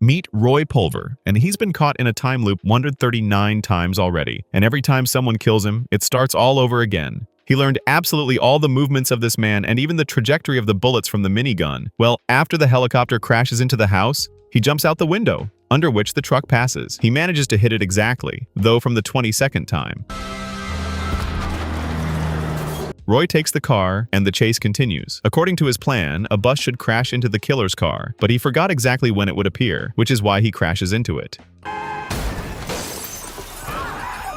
Meet Roy Pulver, and he's been caught in a time loop 139 times already, and every time someone kills him, it starts all over again. He learned absolutely all the movements of this man and even the trajectory of the bullets from the minigun. Well, after the helicopter crashes into the house, he jumps out the window, under which the truck passes. He manages to hit it exactly, though from the 22nd time. Roy takes the car, and the chase continues. According to his plan, a bus should crash into the killer's car, but he forgot exactly when it would appear, which is why he crashes into it.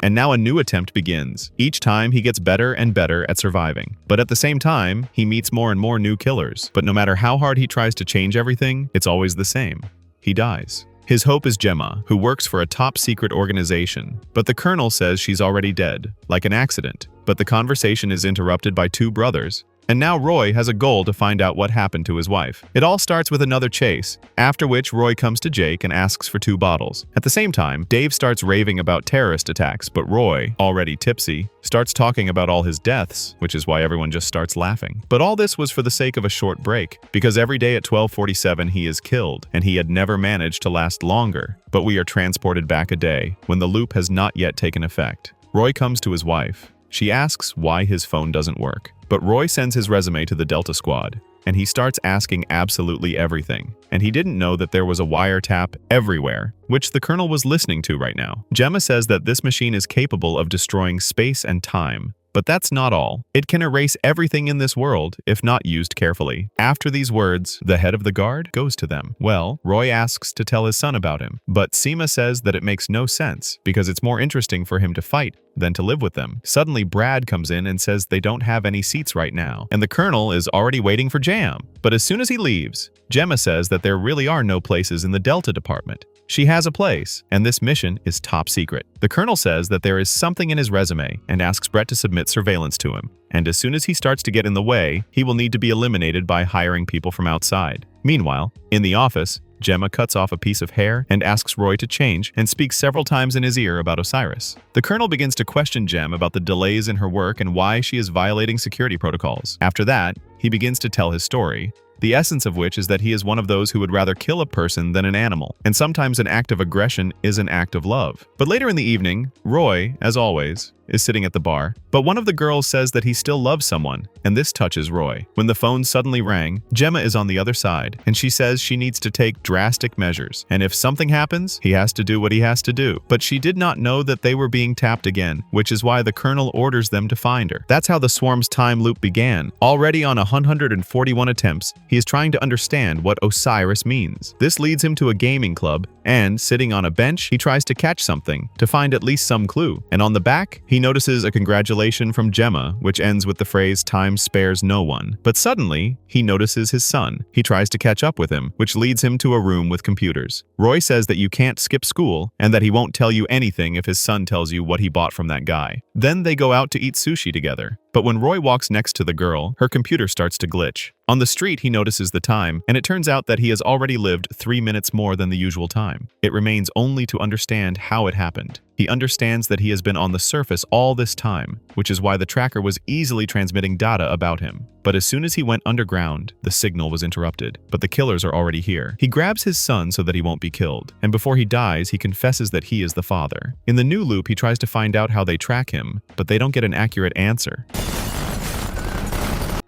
And now a new attempt begins. Each time he gets better and better at surviving. But at the same time, he meets more and more new killers. But no matter how hard he tries to change everything, it's always the same. He dies. His hope is Gemma, who works for a top-secret organization, but the colonel says she's already dead, like an accident. But the conversation is interrupted by two brothers, and now Roy has a goal to find out what happened to his wife. It all starts with another chase, after which Roy comes to Jake and asks for 2 bottles. At the same time, Dave starts raving about terrorist attacks, but Roy, already tipsy, starts talking about all his deaths, which is why everyone just starts laughing. But all this was for the sake of a short break, because every day at 12:47 he is killed, and he had never managed to last longer. But we are transported back a day, when the loop has not yet taken effect. Roy comes to his wife. She asks why his phone doesn't work. But Roy sends his resume to the Delta Squad, and he starts asking absolutely everything. And he didn't know that there was a wiretap everywhere, which the colonel was listening to right now. Gemma says that this machine is capable of destroying space and time. But that's not all. It can erase everything in this world if not used carefully. After these words, the head of the guard goes to them. Well, Roy asks to tell his son about him, but Seema says that it makes no sense because it's more interesting for him to fight than to live with them. Suddenly, Brad comes in and says they don't have any seats right now, and the colonel is already waiting for Jam. But as soon as he leaves, Gemma says that there really are no places in the Delta department. She has a place, and this mission is top secret. The colonel says that there is something in his resume and asks Brett to submit surveillance to him. And as soon as he starts to get in the way, he will need to be eliminated by hiring people from outside. Meanwhile, in the office, Gemma cuts off a piece of hair and asks Roy to change and speaks several times in his ear about Osiris. The colonel begins to question Gem about the delays in her work and why she is violating security protocols. After that, he begins to tell his story, the essence of which is that he is one of those who would rather kill a person than an animal, and sometimes an act of aggression is an act of love. But later in the evening, Roy, as always, is sitting at the bar, but one of the girls says that he still loves someone, and this touches Roy. When the phone suddenly rang, Gemma is on the other side, and she says she needs to take drastic measures, and if something happens, he has to do what he has to do. But she did not know that they were being tapped again, which is why the colonel orders them to find her. That's how the swarm's time loop began. Already on 141 attempts, he is trying to understand what Osiris means. This leads him to a gaming club, and sitting on a bench, he tries to catch something, to find at least some clue. And on the back, he notices a congratulation from Gemma, which ends with the phrase, "Time spares no one." But suddenly, he notices his son. He tries to catch up with him, which leads him to a room with computers. Roy says that you can't skip school, and that he won't tell you anything if his son tells you what he bought from that guy. Then they go out to eat sushi together. But when Roy walks next to the girl, her computer starts to glitch. On the street, he notices the time, and it turns out that he has already lived 3 minutes more than the usual time. It remains only to understand how it happened. He understands that he has been on the surface all this time, which is why the tracker was easily transmitting data about him. But as soon as he went underground, the signal was interrupted. But the killers are already here. He grabs his son so that he won't be killed, and before he dies, he confesses that he is the father. In the new loop, he tries to find out how they track him, but they don't get an accurate answer.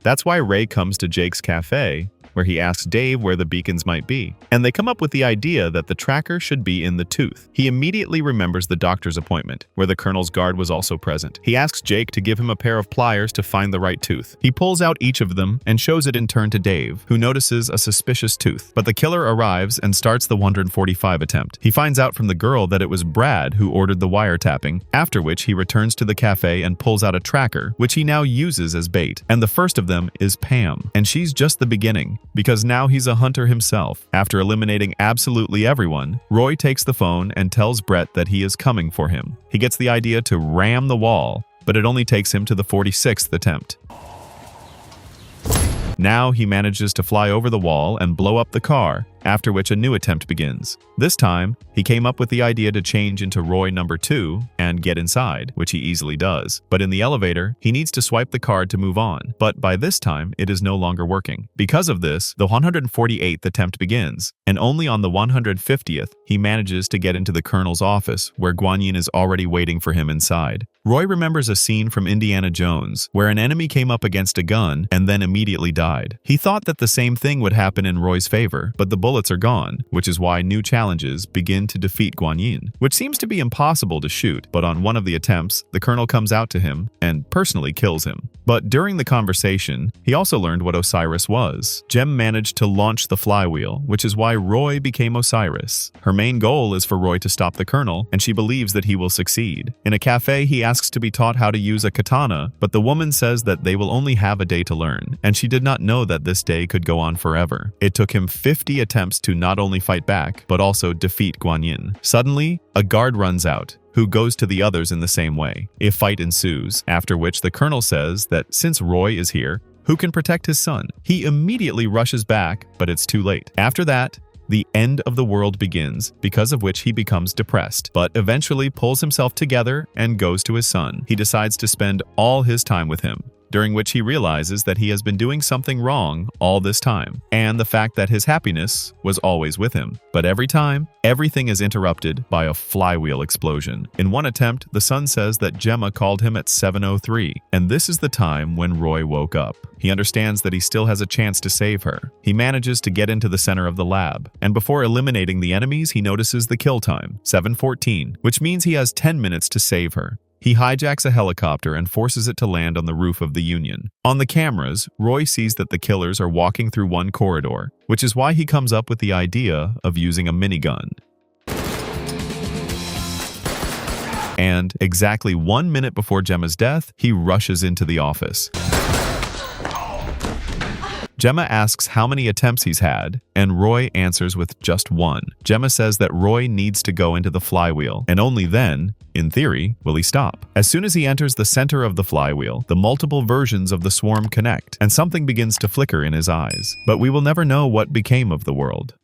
That's why Ray comes to Jake's cafe, where he asks Dave where the beacons might be, and they come up with the idea that the tracker should be in the tooth. He immediately remembers the doctor's appointment, where the colonel's guard was also present. He asks Jake to give him a pair of pliers to find the right tooth. He pulls out each of them and shows it in turn to Dave, who notices a suspicious tooth. But the killer arrives and starts the 145 attempt. He finds out from the girl that it was Brad who ordered the wiretapping, after which he returns to the cafe and pulls out a tracker, which he now uses as bait. And the first of them is Pam, and she's just the beginning, because now he's a hunter himself. After eliminating absolutely everyone, Roy takes the phone and tells Brett that he is coming for him. He gets the idea to ram the wall, but it only takes him to the 46th attempt. Now he manages to fly over the wall and blow up the car, after which a new attempt begins. This time, he came up with the idea to change into Roy number 2 and get inside, which he easily does. But in the elevator, he needs to swipe the card to move on, but by this time, it is no longer working. Because of this, the 148th attempt begins, and only on the 150th, he manages to get into the Colonel's office, where Guan Yin is already waiting for him inside. Roy remembers a scene from Indiana Jones, where an enemy came up against a gun and then immediately died. He thought that the same thing would happen in Roy's favor, but the bullets are gone, which is why new challenges begin to defeat Guan Yin, which seems to be impossible to shoot, but on one of the attempts, the Colonel comes out to him and personally kills him. But during the conversation, he also learned what Osiris was. Jem managed to launch the flywheel, which is why Roy became Osiris. Her main goal is for Roy to stop the Colonel, and she believes that he will succeed. In a cafe, he asks to be taught how to use a katana, but the woman says that they will only have a day to learn, and she did not know that this day could go on forever. It took him 50 attempts to not only fight back, but also defeat Guan Yin. Suddenly, a guard runs out, who goes to the others in the same way. A fight ensues, after which the Colonel says that since Roy is here, who can protect his son? He immediately rushes back, but it's too late. After that, the end of the world begins, because of which he becomes depressed, but eventually pulls himself together and goes to his son. He decides to spend all his time with him, during which he realizes that he has been doing something wrong all this time, and the fact that his happiness was always with him. But every time, everything is interrupted by a flywheel explosion. In one attempt, the son says that Gemma called him at 7:03, and this is the time when Roy woke up. He understands that he still has a chance to save her. He manages to get into the center of the lab, and before eliminating the enemies, he notices the kill time, 7:14, which means he has 10 minutes to save her. He hijacks a helicopter and forces it to land on the roof of the Union. On the cameras, Roy sees that the killers are walking through one corridor, which is why he comes up with the idea of using a minigun. And exactly 1 minute before Gemma's death, he rushes into the office. Gemma asks how many attempts he's had, and Roy answers with just one. Gemma says that Roy needs to go into the flywheel, and only then, in theory, will he stop. As soon as he enters the center of the flywheel, the multiple versions of the swarm connect, and something begins to flicker in his eyes. But we will never know what became of the world.